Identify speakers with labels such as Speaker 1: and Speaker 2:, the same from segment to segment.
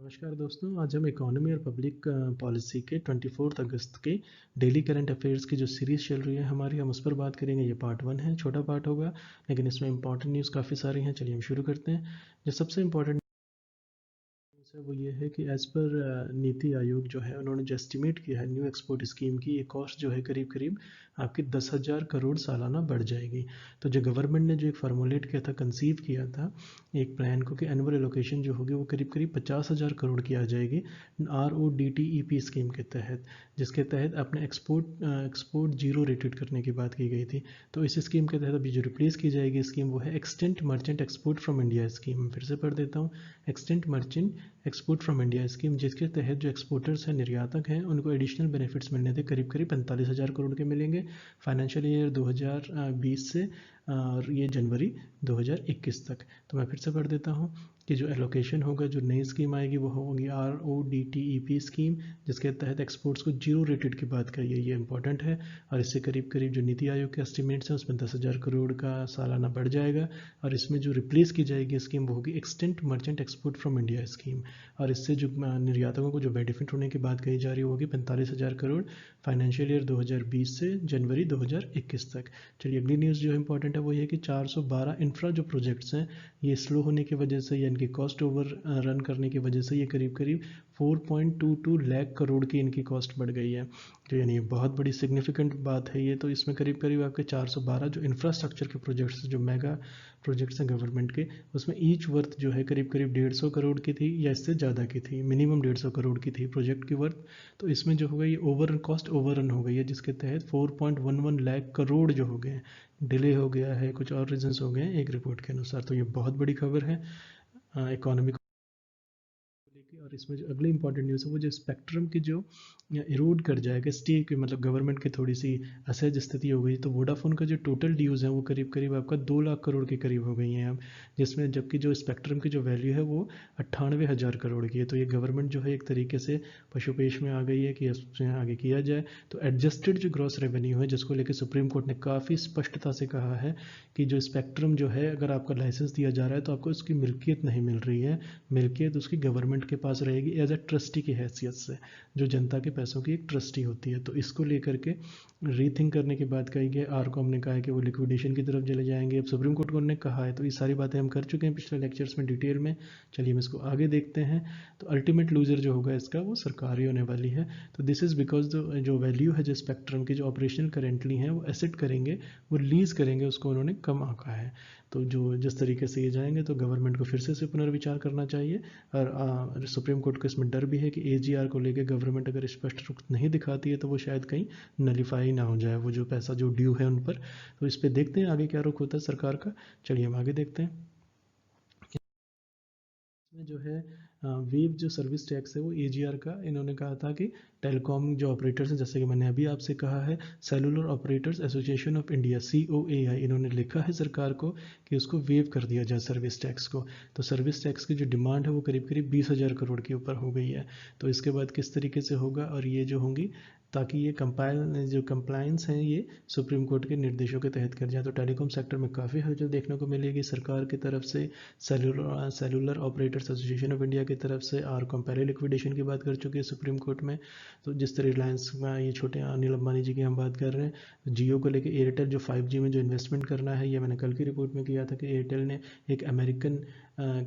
Speaker 1: नमस्कार दोस्तों, आज हम इकोनॉमी और पब्लिक पॉलिसी के 24 अगस्त के डेली करंट अफेयर्स की जो सीरीज़ चल रही है हमारी, हम उस पर बात करेंगे। ये पार्ट 1 है, छोटा पार्ट होगा, लेकिन इसमें इंपॉर्टेंट न्यूज़ काफ़ी सारी हैं। चलिए हम शुरू करते हैं। जो सबसे इंपॉर्टेंट है वो ये है कि एज़ पर नीति आयोग जो है, उन्होंने जो एस्टिमेट किया है न्यू एक्सपोर्ट स्कीम की, ये कॉस्ट जो है करीब करीब आपकी 10,000 करोड़ सालाना बढ़ जाएगी। तो जो गवर्नमेंट ने जो एक फार्मूलेट किया था, कंसीव किया था एक प्लान को, कि एनुअल एलोकेशन जो होगी वो करीब करीब 50,000 करोड़ की आ जाएगी RODTEP स्कीम के तहत, जिसके तहत अपने एक्सपोर्ट जीरो रेटेड करने की बात की गई थी। तो इस स्कीम के तहत अभी जो रिप्लेस की जाएगी स्कीम वो है extent merchant export from India scheme. फिर से पढ़ देता हूँ, extent merchant export from India scheme, जिसके तहत जो एक्सपोर्टर्स हैं, निर्यातक हैं, उनको एडिशनल बेनिफिट्स मिलने थे, करीब करीब 45,000 करोड़ के मिलेंगे फाइनेंशियल ईयर 2020 से और ये जनवरी 2021 तक। तो मैं फिर से पढ़ देता हूँ कि जो एलोकेशन होगा, जो नई स्कीम आएगी वो होगी RODTEP स्कीम, जिसके तहत एक्सपोर्ट्स को जीरो रेटेड की बात कही है। ये इंपॉर्टेंट है। और इससे करीब करीब जो नीति आयोग के एस्टिमेट्स हैं उसमें 10,000 करोड़ का सालाना बढ़ जाएगा। और इसमें जो रिप्लेस की जाएगी स्कीम वो होगी extent merchant export from India scheme. और इससे जो निर्यातकों को जो बेनिफिट होने की बात कही जा रही है वो होगी 45,000 करोड़ फाइनेंशियल ईयर 2020 से जनवरी 2021 तक। चलिए अगली न्यूज़ जो इंपॉर्टेंट है वो ये कि 412 इंफ्रा जो प्रोजेक्ट्स हैं, ये स्लो होने की वजह से या इनकी कॉस्ट ओवर रन करने की वजह से ये करीब करीब 4.22 लाख करोड़ की इनकी कॉस्ट बढ़ गई है। तो यानी बहुत बड़ी सिग्निफिकेंट बात है ये। तो इसमें करीब करीब आपके 412 जो इंफ्रास्ट्रक्चर के प्रोजेक्ट्स, जो मेगा प्रोजेक्ट्स हैं गवर्नमेंट के, उसमें ईच वर्थ जो है करीब करीब 150 करोड़ की थी या इससे ज़्यादा की थी, मिनिमम 150 करोड़ की थी प्रोजेक्ट की वर्थ। तो इसमें जो होगा ये कॉस्ट ओवररन हो गई है, जिसके तहत 4.11 लाख करोड़ जो हो गए, डिले हो गया है, कुछ और रीजंस हो गए हैं एक रिपोर्ट के अनुसार। तो ये बहुत बड़ी खबर है इकोनॉमी लेके। और इसमें जो अगली इंपॉर्टेंट न्यूज़ है वो जो स्पेक्ट्रम की जो इरोड कर जाएगा, स्टे की मतलब गवर्नमेंट की थोड़ी सी असहज स्थिति हो गई, तो वोडाफोन का जो टोटल ड्यूज़ है वो करीब करीब आपका 2 लाख करोड़ के करीब हो गई हैं अब, जिसमें जबकि जो स्पेक्ट्रम की जो वैल्यू है वो 98,000 करोड़ की है। तो ये गवर्नमेंट जो है एक तरीके से पशुपेश में आ गई है कि इसमें आगे किया जाए। तो एडजस्टेड जो ग्रॉस रेवेन्यू है, जिसको लेकर सुप्रीम कोर्ट ने काफ़ी स्पष्टता से कहा है कि जो स्पेक्ट्रम जो है, अगर आपका लाइसेंस दिया जा रहा है तो आपको उसकी मिल्कियत नहीं मिल रही है, मिल्कियत उसकी गवर्नमेंट के पास रहेगी एज अ ट्रस्टी की हैसियत से, जो जनता के पैसों की एक ट्रस्टी होती है। तो इसको लेकर के रीथिंक करने की बात कही गई। आरकॉम ने कहा है कि वो लिक्विडेशन की तरफ चले जाएंगे, अब सुप्रीम कोर्ट ने कहा है। तो ये सारी बातें हम कर चुके हैं पिछले लेक्चर्स में डिटेल में। चलिए हम इसको आगे देखते हैं। तो अल्टीमेट लूजर जो होगा इसका वो सरकार ही होने वाली है। तो दिस इज़ बिकॉज जो वैल्यू है जो स्पेक्ट्रम की, जो ऑपरेशनल करेंटली हैं वो एसेट करेंगे, वो लीज करेंगे, उसको उन्होंने कम आंका है। तो जो जिस तरीके से ये जाएंगे तो गवर्नमेंट को फिर से पुनर्विचार करना चाहिए। और सुप्रीम कोर्ट को इसमें डर भी है कि AGR को लेकर गवर्नमेंट अगर स्पष्ट रुख नहीं दिखाती है तो वो शायद कहीं नलीफाई ना हो जाए, वो जो पैसा जो ड्यू है उन पर। तो इस पर देखते हैं आगे क्या रुख होता है सरकार का। चलिए हम आगे देखते हैं। इसमें जो है वेव जो सर्विस टैक्स है वो AGR का, इन्होंने कहा था कि टेलीकॉम जो ऑपरेटर्स हैं, जैसे कि मैंने अभी आपसे कहा है, cellular operators association of India COAI, इन्होंने लिखा है सरकार को कि उसको वेव कर दिया जाए सर्विस टैक्स को। तो सर्विस टैक्स की जो डिमांड है वो करीब करीब 20,000 करोड़ के ऊपर हो गई है। तो इसके बाद किस तरीके से होगा, और ये जो होंगी ताकि ये कंप्लायंस हैं ये सुप्रीम कोर्ट के निर्देशों के तहत कर जाए। तो टेलीकॉम सेक्टर में काफ़ी हलचल देखने को मिलेगी सरकार की तरफ से। Cellular operators association of India की तरफ से आरकॉम पहले लिक्विडेशन की बात कर चुकी है सुप्रीम कोर्ट में। तो जिस तरह रिलायंस में ये छोटे अनिल अंबानी जी की हम बात कर रहे हैं, जियो को लेकर एयरटेल जो 5G में जो इन्वेस्टमेंट करना है, ये मैंने कल की रिपोर्ट में किया था कि एयरटेल ने एक अमेरिकन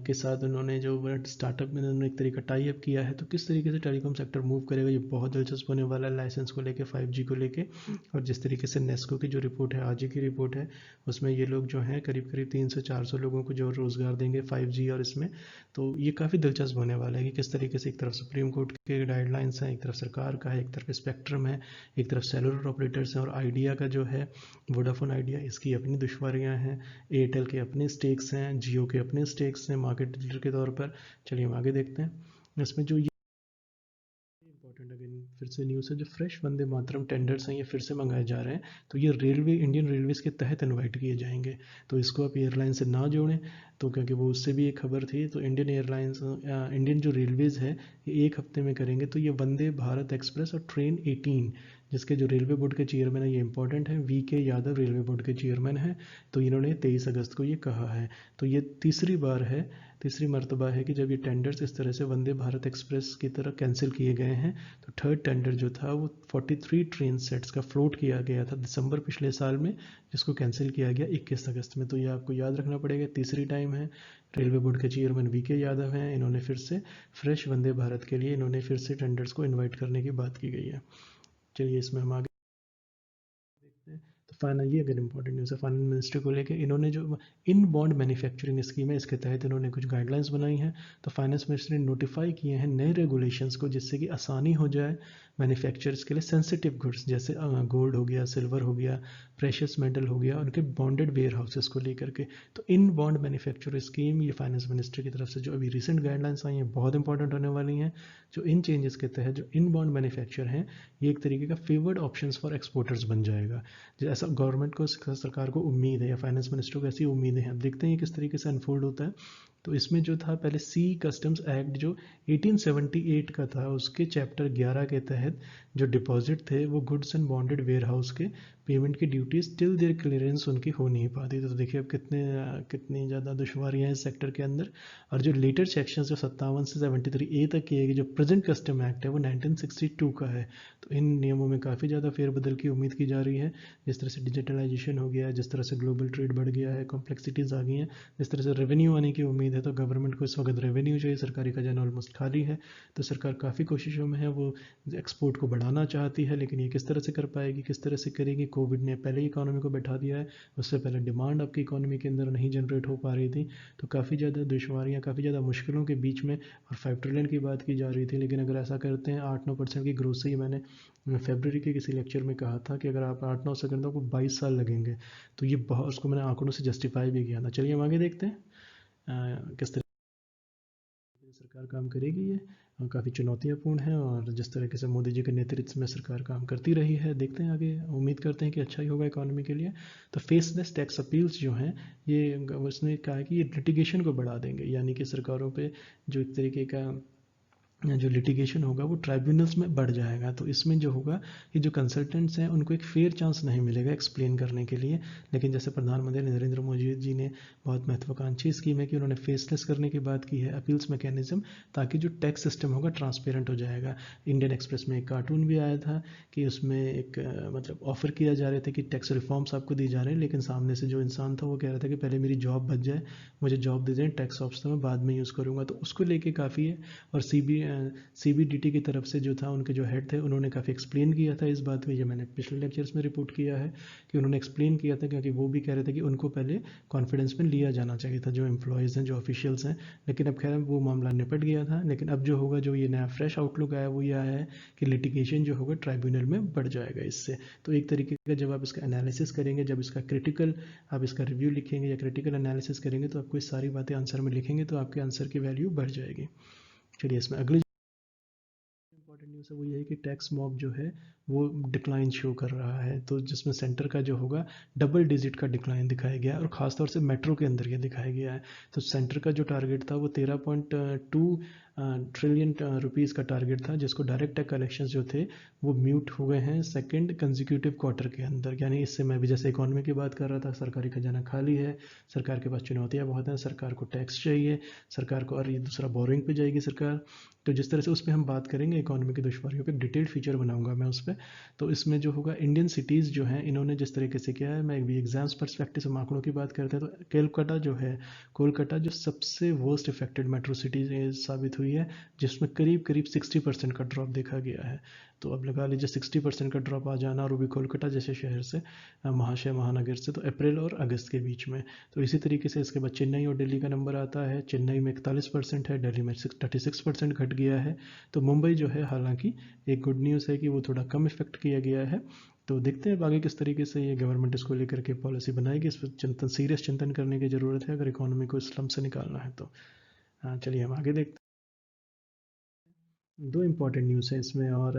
Speaker 1: के साथ उन्होंने जो स्टार्टअप में उन्होंने एक तरीका टाई अप किया है। तो किस तरीके से टेलीकॉम सेक्टर मूव करेगा, ये बहुत दिलचस्प होने वाला है लाइसेंस को लेके, 5G को लेके। और जिस तरीके से नेस्को की जो रिपोर्ट है, आज की रिपोर्ट है, उसमें ये लोग जो हैं करीब करीब 300-400 लोगों को जो रोज़गार देंगे 5G और इसमें। तो ये काफ़ी दिलचस्प होने वाला है कि किस तरीके से एक तरफ सुप्रीम कोर्ट के गाइडलाइंस हैं, एक तरफ सरकार का है, एक तरफ स्पेक्ट्रम है, एक तरफ सेलुलर ऑपरेटर्स हैं, और आइडिया का जो है वोडाफोन आइडिया, इसकी अपनी दुश्वारियाँ हैं, एयरटेल के अपने स्टेक्स हैं, जियो के अपने स्टेक्स हैं मार्केट लीडर के तौर पर। चलिए हम आगे देखते हैं। इसमें जो इंपॉर्टेंट अगेन फिर से न्यूज़ है, जो फ्रेश वंदे मातरम टेंडर्स हैं ये फिर से मंगाए जा रहे हैं। तो ये इंडियन रेलवेज़ के तहत इनवाइट किए जाएंगे। तो इसको आप एयरलाइन से ना जोड़ें, तो क्योंकि वो उससे भी एक खबर थी। तो इंडियन जो रेलवेज़ है ये एक हफ्ते में करेंगे। तो ये वंदे भारत एक्सप्रेस और ट्रेन 18, जिसके जो रेलवे बोर्ड के चेयरमैन है, ये इंपॉर्टेंट है, VK यादव रेलवे बोर्ड के चेयरमैन हैं। तो इन्होंने 23 अगस्त को ये कहा है। तो ये तीसरी तीसरी मर्तबा है कि जब ये टेंडर्स इस तरह से वंदे भारत एक्सप्रेस की तरह कैंसिल किए गए हैं। तो थर्ड टेंडर जो था वो 43 ट्रेन सेट्स का फ्लोट किया गया था दिसंबर पिछले साल में, जिसको कैंसिल किया गया 21 अगस्त में। तो ये आपको याद रखना पड़ेगा, तीसरी टाइम है। रेलवे बोर्ड के चेयरमैन वीके यादव हैं, इन्होंने फिर से फ्रेश वंदे भारत के लिए इन्होंने फिर से टेंडर्स को इन्वाइट करने की बात की गई है। चलिए इसमें हम आगे देखते हैं। तो फाइनल ये अगर इंपॉर्टेंट न्यूज़ है फाइनेंस मिनिस्ट्री को लेकर, इन्होंने जो इन बॉन्ड मैन्युफैक्चरिंग स्कीम है इसके तहत इन्होंने कुछ गाइडलाइंस बनाई हैं। तो फाइनेंस मिनिस्ट्री ने नोटिफाई किए हैं नए रेगुलेशंस को, जिससे कि आसानी हो जाए मैन्युफैक्चरर्स के लिए सेंसिटिव गुड्स जैसे गोल्ड हो गया, सिल्वर हो गया, प्रेशियस मेटल हो गया, उनके बॉन्डेड वेयर हाउसेस को लेकर के। तो इन बॉन्ड मैन्युफैक्चर स्कीम ये फाइनेंस मिनिस्ट्री की तरफ से जो अभी रिसेंट गाइडलाइंस आई हैं बहुत इंपॉर्टेंट होने वाली हैं। जो इन चेंजेस के तहत जो इन बॉन्ड मैन्युफैक्चर हैं ये एक तरीके का फेवर्ड ऑप्शंस फॉर एक्सपोर्टर्स बन जाएगा। जैसा गवर्नमेंट को, सरकार को उम्मीद है या फाइनेंस मिनिस्टर को ऐसी उम्मीद है। अब देखते हैं किस तरीके से अनफोल्ड होता है। तो इसमें जो था पहले सी कस्टम्स एक्ट जो 1878 का था, उसके चैप्टर 11 के तहत जो डिपॉजिट थे वो goods and bonded warehouse के पेमेंट की ड्यूटीज टिल देयर क्लियरेंस उनकी हो नहीं पाती। तो देखिए अब कितनी ज़्यादा दुश्वारियाँ हैं इस सेक्टर के अंदर। और जो लेटर सेक्शन जो 57 से 73 ए तक किए गए जो प्रेजेंट कस्टम एक्ट है वो 1962 का है। तो इन नियमों में काफ़ी ज़्यादा फेरबदल की उम्मीद की जा रही है। जिस तरह से डिजिटलाइजेशन हो गया है, जिस तरह से ग्लोबल ट्रेड बढ़ गया है, कॉम्प्लेक्सिटीज़ आ गई हैं, जिस तरह से रेवेन्यू आने की उम्मीद है। तो गवर्नमेंट को इस वक्त रेवेन्यू चाहिए, सरकारी खजाना ऑलमोस्ट खाली है। तो सरकार काफ़ी कोशिशों में है, वो एक्सपोर्ट को बढ़ाना चाहती है, लेकिन ये किस तरह से कर पाएगी, किस तरह से करेगी। कोविड ने पहले ही इकोनॉमी को बैठा दिया है, उससे पहले डिमांड आपकी इकोनॉमी के अंदर नहीं जनरेट हो पा रही थी। तो काफ़ी ज़्यादा दुश्वारियाँ, काफ़ी ज़्यादा मुश्किलों के बीच में और 5 ट्रिलियन की बात की जा रही थी। लेकिन अगर ऐसा करते हैं 8-9% की ग्रोथ से ही, मैंने फरवरी के किसी लेक्चर में कहा था कि अगर आप 8-9 से करते हो आपको 22 साल लगेंगे। तो ये बहुत, उसको मैंने आंकड़ों से जस्टिफाई भी किया था। चलिए हम आगे देखते हैं किस तरह सरकार काम करेगी। ये काफ़ी चुनौतियापूर्ण है और जिस तरीके से मोदी जी के नेतृत्व में सरकार काम करती रही है, देखते हैं आगे, उम्मीद करते हैं कि अच्छा ही होगा इकोनॉमी के लिए। तो फेसलेस टैक्स अपील्स जो हैं ये उसने कहा है कि ये लिटिगेशन को बढ़ा देंगे, यानी कि सरकारों पे जो एक तरीके का जो लिटिगेशन होगा वो ट्राइब्यूनल्स में बढ़ जाएगा। तो इसमें जो होगा कि जो कंसल्टेंट्स हैं उनको एक फेयर चांस नहीं मिलेगा एक्सप्लेन करने के लिए। लेकिन जैसे प्रधानमंत्री नरेंद्र मोदी जी ने बहुत महत्वाकांक्षी स्कीम है कि उन्होंने फेसलेस करने की बात की है अपील्स मैकेनिज्म, ताकि जो टैक्स सिस्टम होगा ट्रांसपेरेंट हो जाएगा। इंडियन एक्सप्रेस में एक कार्टून भी आया था कि उसमें एक मतलब ऑफर किया जा रहे थे कि टैक्स रिफॉर्म्स आपको दी जा रहे हैं, लेकिन सामने से जो इंसान था वो कह रहा था कि पहले मेरी जॉब बच जाए, मुझे जॉब दे दें, टैक्स ऑप्शन तो मैं बाद में यूज़ करूँगा। तो उसको लेके काफ़ी है। और सीबीडीटी की तरफ से जो था उनके जो हेड थे उन्होंने काफ़ी एक्सप्लेन किया था इस बात में, ये मैंने पिछले लेक्चर्स में रिपोर्ट किया है कि उन्होंने एक्सप्लेन किया था, क्योंकि वो भी कह रहे थे कि उनको पहले कॉन्फिडेंस में लिया जाना चाहिए था जो एम्प्लॉयज़ हैं, जो ऑफिशियल्स हैं। लेकिन अब खैर वो मामला निपट गया था। लेकिन अब जो होगा, जो ये नया फ्रेश आउटलुक आया वो ये आया है कि लिटिगेशन जो होगा ट्राइब्यूनल में बढ़ जाएगा इससे। तो एक तरीके का जब आप इसका एनालिसिस करेंगे, जब इसका क्रिटिकल आप इसका रिव्यू लिखेंगे या क्रिटिकल एनालिसिस करेंगे, तो आपको ये सारी बातें आंसर में लिखेंगे तो आपके आंसर की वैल्यू बढ़ जाएगी। चलिए इसमें अगली इंपॉर्टेंट न्यूज़ है वो ये है कि टैक्स मॉब जो है वो डिक्लाइन शो कर रहा है। तो जिसमें सेंटर का जो होगा डबल डिजिट का डिक्लाइन दिखाया गया है और ख़ासतौर से मेट्रो के अंदर ये दिखाया गया है। तो सेंटर का जो टारगेट था वो 13.2 ट्रिलियन रुपीज़ का टारगेट था, जिसको डायरेक्ट टैक्स कलेक्शंस जो थे वो म्यूट हो गए हैं सेकंड कंसेक्यूटिव क्वार्टर के अंदर। यानी इससे मैं भी जैसे इकोनॉमी की बात कर रहा था, सरकारी खजाना खाली है, सरकार के पास चुनौतियाँ बहुत हैं, सरकार को टैक्स चाहिए, सरकार को, और ये दूसरा बोरिंग पे जाएगी सरकार। तो जिस तरह से उस पर हम बात करेंगे इकोनॉमी की दुश्वारियों पे, डिटेल्ड फीचर बनाऊंगा मैं उस पर। तो इसमें जो होगा इंडियन सिटीज़ जो हैं इन्होंने जिस तरीके से किया है, मैं भी एग्जाम्स परस्पेक्टिव से आंकड़ों की बात करते हैं तो कोलकाता जो है, कोलकाता जो सबसे वर्स्ट इफेक्टेड मेट्रो सिटी साबित हुई है, जिसमें करीब करीब 60% का ड्रॉप देखा गया है। तो अब लगा लीजिए 60% का ड्रॉप आ जाना, और वो भी कोलकाता जैसे शहर से, महाशय महानगर से, तो अप्रैल और अगस्त के बीच में। तो इसी तरीके से इसके बाद चेन्नई और दिल्ली का नंबर आता है। चेन्नई में 41% है, दिल्ली में 36% घट गया है। तो मुंबई जो है, हालांकि एक गुड न्यूज़ है कि वो थोड़ा कम इफेक्ट किया गया है। तो देखते हैं आगे किस तरीके से ये गवर्नमेंट इसको लेकर के पॉलिसी बनाएगी। इस पर चिंतन, सीरियस चिंतन करने की ज़रूरत है अगर इकोनॉमी को स्लम से निकालना है तो। चलिए हम आगे देखते हैं। दो इम्पॉर्टेंट न्यूज़ है इसमें, और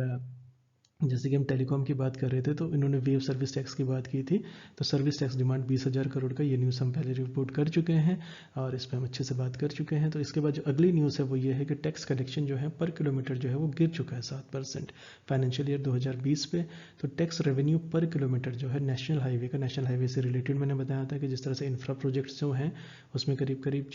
Speaker 1: जैसे कि हम टेलीकॉम की बात कर रहे थे तो इन्होंने वेव सर्विस टैक्स की बात की थी। तो सर्विस टैक्स डिमांड 20,000 करोड़ का, ये न्यूज़ हम पहले रिपोर्ट कर चुके हैं और इस पर हम अच्छे से बात कर चुके हैं। तो इसके बाद जो अगली न्यूज़ है वो ये है कि टैक्स कलेक्शन जो है पर किलोमीटर जो है वो गिर चुका है 7% फाइनेंशियल ईयर 2020 पे। तो टैक्स रेवेन्यू पर किलोमीटर जो है नेशनल हाईवे का, नेशनल हाईवे से रिलेटेड मैंने बताया था कि जिस तरह से इंफ्रा प्रोजेक्ट्स जो हैं उसमें करीब करीब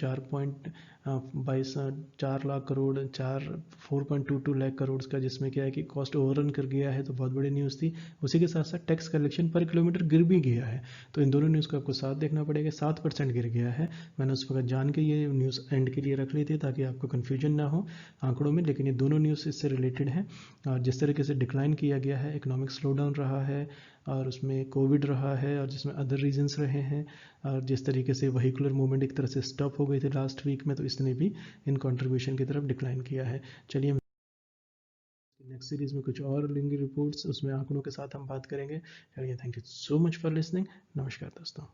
Speaker 1: 22 4 लाख करोड़ 4.22 लाख करोड़ का, जिसमें क्या है कि कॉस्ट ओवररन कर गया है, तो बहुत बड़ी न्यूज़ थी। उसी के साथ साथ टैक्स कलेक्शन पर किलोमीटर गिर भी गया है, तो इन दोनों न्यूज़ को आपको साथ देखना पड़ेगा। 7% गिर गया है। मैंने उस वक्त जान के ये न्यूज़ एंड के लिए रख ली थी ताकि आपको कन्फ्यूजन ना हो आंकड़ों में, लेकिन ये दोनों न्यूज़ इससे रिलेटेड हैं। और जिस तरीके से डिक्लाइन किया गया है, इकोनॉमिक स्लो डाउन रहा है, और उसमें कोविड रहा है, और जिसमें अदर रीजंस रहे हैं, और जिस तरीके से वहीकुलर मूवमेंट एक तरह से स्टॉप हो गई थी लास्ट वीक में, तो इसने भी इन कंट्रीब्यूशन की तरफ डिक्लाइन किया है। चलिए नेक्स्ट सीरीज में कुछ और लेंगे रिपोर्ट्स, उसमें आंकड़ों के साथ हम बात करेंगे। चलिए, thank you so much for listening. नमस्कार दोस्तों।